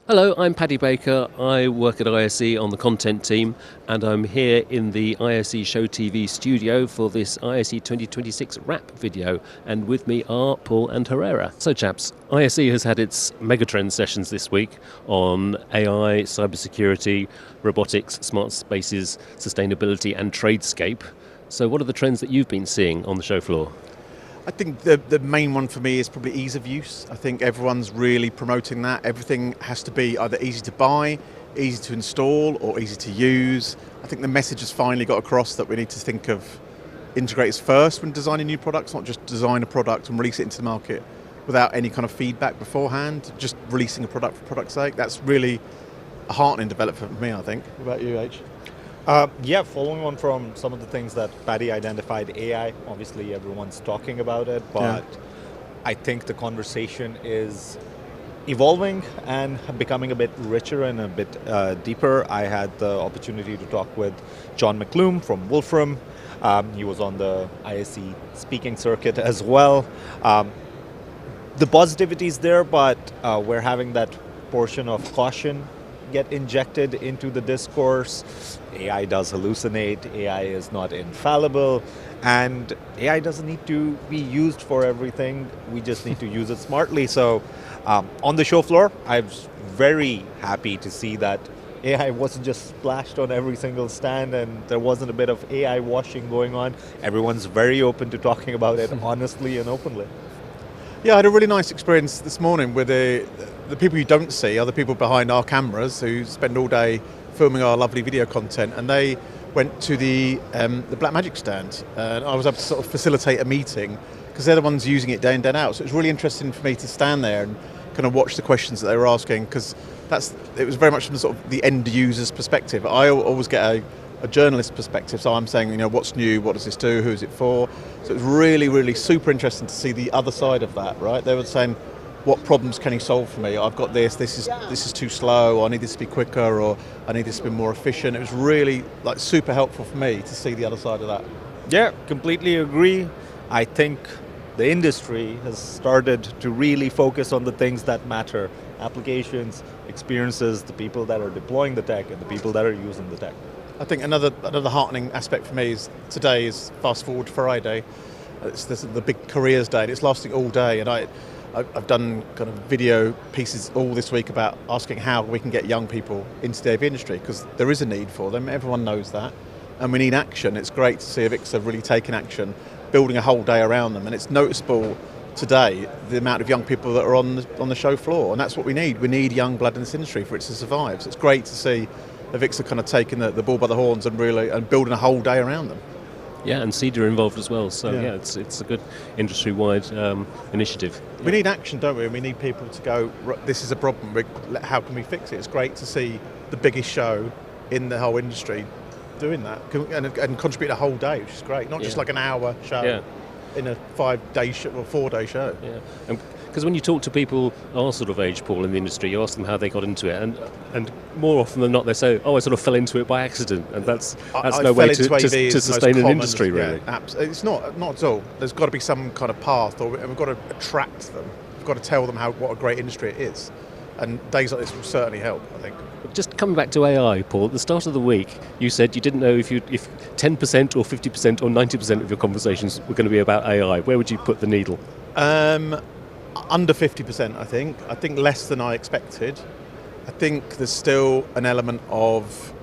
Hello, I'm Paddy Baker. I work at ISE on the content team, and I'm here in the ISE Show TV studio for this ISE 2026 Wrap video. And with me are Paul and Herrera. So, chaps, ISE has had its megatrend sessions this week on AI, cybersecurity, robotics, smart spaces, sustainability, and tradescape. So, what are the trends that you've been seeing on the show floor? I think the main one for me is probably ease of use. I think everyone's really promoting that. Everything has to be either easy to buy, easy to install, or easy to use. I think the message has finally got across that we need to think of integrators first when designing new products, not just design a product and release it into the market without any kind of feedback beforehand, just releasing a product for product's sake. That's really a heartening development for me, I think. What about you, H? Following on from some of the things that Paddy identified, AI, obviously everyone's talking about it, but I think the conversation is evolving and becoming a bit richer and a bit deeper. I had the opportunity to talk with John McClune from Wolfram. He was on the ISE speaking circuit as well. The positivity is there, but we're having that portion of caution get injected into the discourse. AI does hallucinate, AI is not infallible, and AI doesn't need to be used for everything. We just need to use it smartly. So on the show floor, I was very happy to see that AI wasn't just splashed on every single stand and there wasn't a bit of AI washing going on. Everyone's very open to talking about it honestly and openly. Yeah, I had a really nice experience this morning with the people you don't see are the people behind our cameras who spend all day filming our lovely video content, and they went to the Blackmagic stand, and I was able to sort of facilitate a meeting because they're the ones using it day in, day out. So it was really interesting for me to stand there and kind of watch the questions that they were asking, because it was very much from the sort of the end user's perspective. I always get a journalist perspective, so I'm saying, what's new, what does this do, who's it for? So it was really, really super interesting to see the other side of that, right? They were saying, what problems can you solve for me? I've got this is too slow, or I need this to be quicker, or I need this to be more efficient. It was really super helpful for me to see the other side of that. Yeah, completely agree. I think the industry has started to really focus on the things that matter. Applications, experiences, the people that are deploying the tech, and the people that are using the tech. I think another heartening aspect for me is today is Fast Forward Friday. It's the big careers day, and it's lasting all day. And I've done kind of video pieces all this week about asking how we can get young people into the AV industry, because there is a need for them. Everyone knows that, and we need action. It's great to see Avixa really taking action, building a whole day around them, and it's noticeable today the amount of young people that are on the show floor, and that's what we need. We need young blood in this industry for it to survive. So it's great to see Avixa kind of taking the ball by the horns and building a whole day around them. Yeah, and CEDA involved as well, so yeah, it's a good industry-wide initiative. We need action, don't we? And we need people to go, this is a problem, how can we fix it? It's great to see the biggest show in the whole industry doing that and contribute a whole day, which is great, not just like an hour show in a 5-day show or 4-day show. Yeah, because when you talk to people our sort of age, Paul, in the industry, you ask them how they got into it, and more often than not they say, I sort of fell into it by accident, and that's no way to sustain an industry, really. It's not at all. There's got to be some kind of path, and we've got to attract them. We've got to tell them what a great industry it is, and days like this will certainly help, I think. Just coming back to AI, Paul, at the start of the week, you said you didn't know if 10% or 50% or 90% of your conversations were going to be about AI. Where would you put the needle? Under 50%, I think. I think less than I expected. I think there's still an element of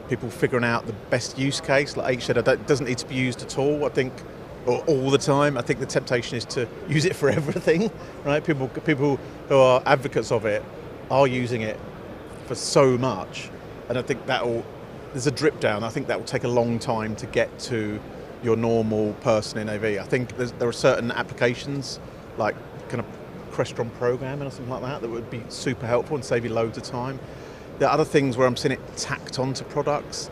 people figuring out the best use case. Like H said, it doesn't need to be used at all, I think, or all the time. I think the temptation is to use it for everything, right? People who are advocates of it are using it for so much, and I think there's a drip down. I think that will take a long time to get to your normal person in AV. I think there are certain applications, like kind of Crestron programming or something like that would be super helpful and save you loads of time. There are other things where I'm seeing it tacked onto products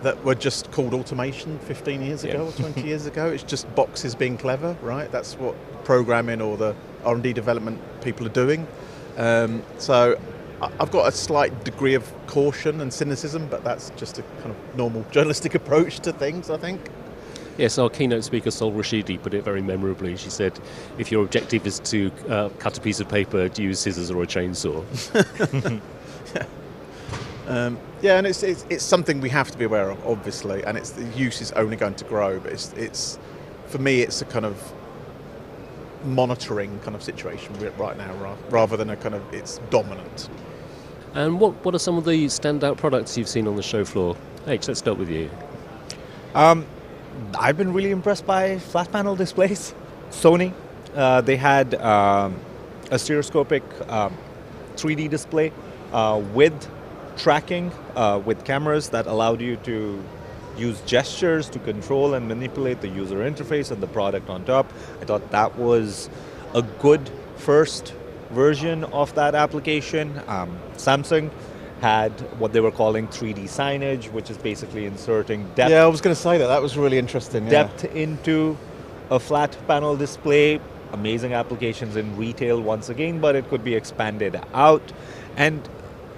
that were just called automation 15 years ago or 20 years ago. It's just boxes being clever, right? That's what programming or the R&D development people are doing. So I've got a slight degree of caution and cynicism, but that's just a kind of normal journalistic approach to things, I think. Yes, our keynote speaker, Sol Rashidi, put it very memorably. She said, if your objective is to cut a piece of paper, do you use scissors or a chainsaw? Yeah, and it's something we have to be aware of, obviously, and the use is only going to grow. But it's for me, it's a kind of monitoring kind of situation right now, rather than a kind of it's dominant. And what are some of the standout products you've seen on the show floor? H, let's start with you. I've been really impressed by flat panel displays. Sony, they had a stereoscopic 3D display with tracking, with cameras that allowed you to use gestures to control and manipulate the user interface and the product on top. I thought that was a good first version of that application. Samsung had what they were calling 3D signage, which is basically inserting depth. Yeah, I was going to say that was really interesting. Depth into a flat panel display. Amazing applications in retail once again, but it could be expanded out. And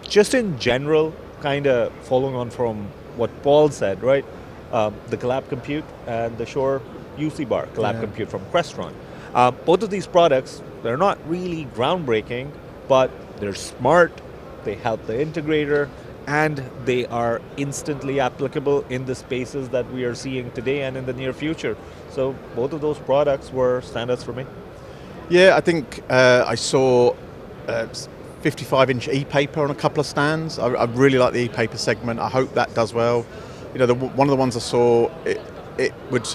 just in general, kind of following on from what Paul said, right? The Collab Compute and the Shure UC Bar, Collab Compute from Crestron. Both of these products, they're not really groundbreaking, but they're smart, they help the integrator, and they are instantly applicable in the spaces that we are seeing today and in the near future. So both of those products were standouts for me. Yeah, I think I saw 55-inch ePaper on a couple of stands. I really like the ePaper segment. I hope that does well. You know, one of the ones I saw, it would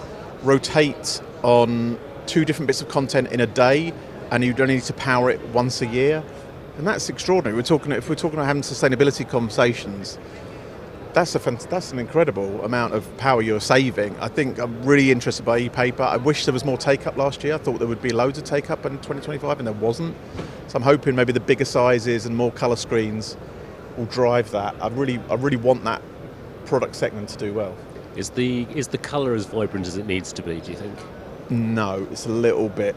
rotate on 2 different bits of content in a day, and you'd only need to power it once a year. And that's extraordinary. If we're talking about having sustainability conversations, that's an incredible amount of power you're saving. I think I'm really interested by ePaper. I wish there was more take-up last year. I thought there would be loads of take-up in 2025, and there wasn't. So I'm hoping maybe the bigger sizes and more colour screens will drive that. I really want that product segment to do well. Is the colour as vibrant as it needs to be, do you think? No, it's a little bit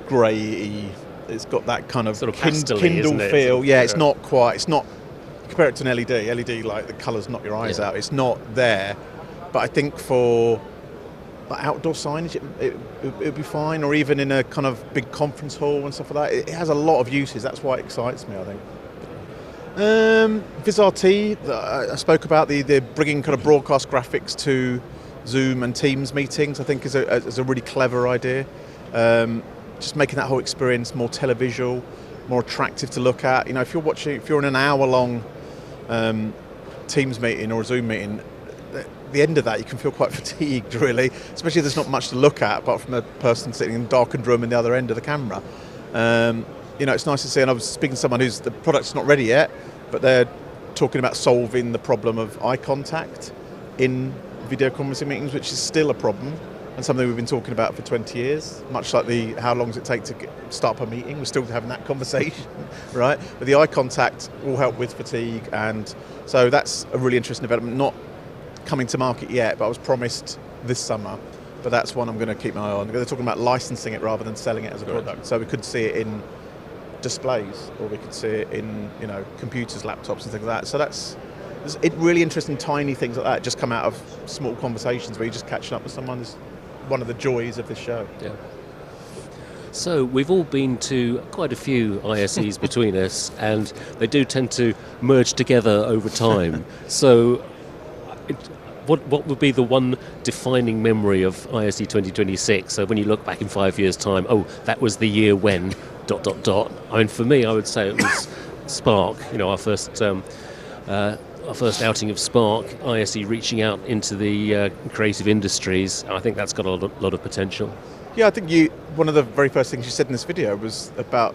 grey-y. It's got that kind of, sort of pastel-y, Kindle isn't it? feel. Yeah, it's not quite. It's not. Compare it to an LED. LED, like the colours knock your eyes out. It's not there, but I think for outdoor signage, it'd be fine, or even in a kind of big conference hall and stuff like that. It has a lot of uses. That's why it excites me, I think. VisRT, I spoke about the bringing kind of broadcast graphics to Zoom and Teams meetings. I think is a really clever idea. Just making that whole experience more televisual, more attractive to look at. You know, if you're in an hour-long Teams meeting or a Zoom meeting, at the end of that you can feel quite fatigued, really, especially if there's not much to look at apart from a person sitting in a darkened room in the other end of the camera. You know, it's nice to see, and I was speaking to someone who's the product's not ready yet, but they're talking about solving the problem of eye contact in video conferencing meetings, which is still a problem and something we've been talking about for 20 years, much like how long does it take to start up a meeting. We're still having that conversation, right? But the eye contact will help with fatigue, and so that's a really interesting development, not coming to market yet, but I was promised this summer. But that's one I'm going to keep my eye on. They're talking about licensing it rather than selling it as a product. So we could see it in displays, or we could see it in, you know, computers, laptops and things like that. So there's really interesting tiny things like that just come out of small conversations where you're just catching up with someone. Is one of the joys of this show. Yeah. So we've all been to quite a few ISEs between us, and they do tend to merge together over time. So what would be the one defining memory of ISE 2026? So when you look back in 5 years' time, oh, that was the year when ... I mean, for me, I would say it was Spark. You know, our first outing of Spark, ISE reaching out into the creative industries. I think that's got a lot of potential. Yeah, I think one of the very first things you said in this video was about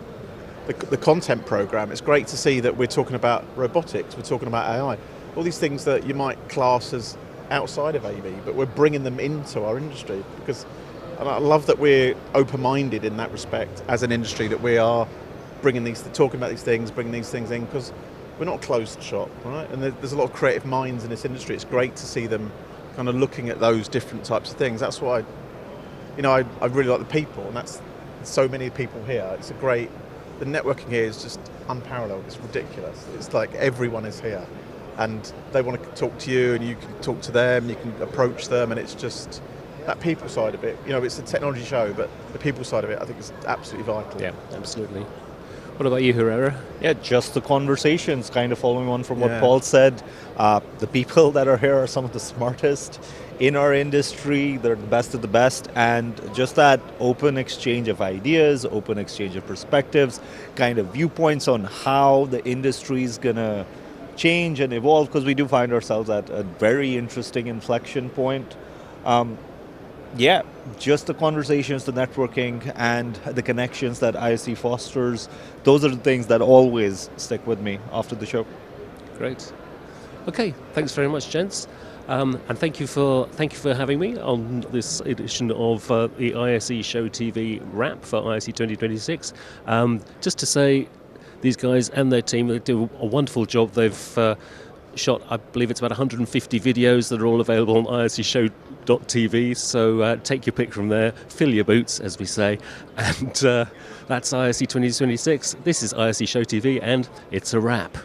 the content program. It's great to see that we're talking about robotics, we're talking about AI, all these things that you might class as outside of AV, but we're bringing them into our industry, because and I love that we're open-minded in that respect as an industry, that we are talking about these things, bringing these things in, because we're not a closed shop, right? And there's a lot of creative minds in this industry. It's great to see them kind of looking at those different types of things. That's why, I really like the people, and that's so many people here. It's the networking here is just unparalleled. It's ridiculous. It's like everyone is here. and they want to talk to you, and you can talk to them, you can approach them, and it's just that people side of it. You know, it's a technology show, but the people side of it, I think, is absolutely vital. Yeah, absolutely. What about you, Herrera? Yeah, just the conversations, kind of following on from what Yeah. Paul said. The people that are here are some of the smartest in our industry. They're the best of the best. And just that open exchange of ideas, open exchange of perspectives, kind of viewpoints on how the industry is going to change and evolve, because we do find ourselves at a very interesting inflection point. Yeah, just the conversations, the networking, and the connections that ISE fosters, those are the things that always stick with me after the show. Great. Okay, thanks very much, gents. And thank you for having me on this edition of the ISE Show TV Wrap for ISE 2026. Just to say, these guys and their team, they do a wonderful job. They've shot, I believe it's about 150 videos that are all available on iseshow.tv, so take your pick from there, fill your boots, as we say, and that's ISE 2026. This is ISE Show TV, and it's a wrap.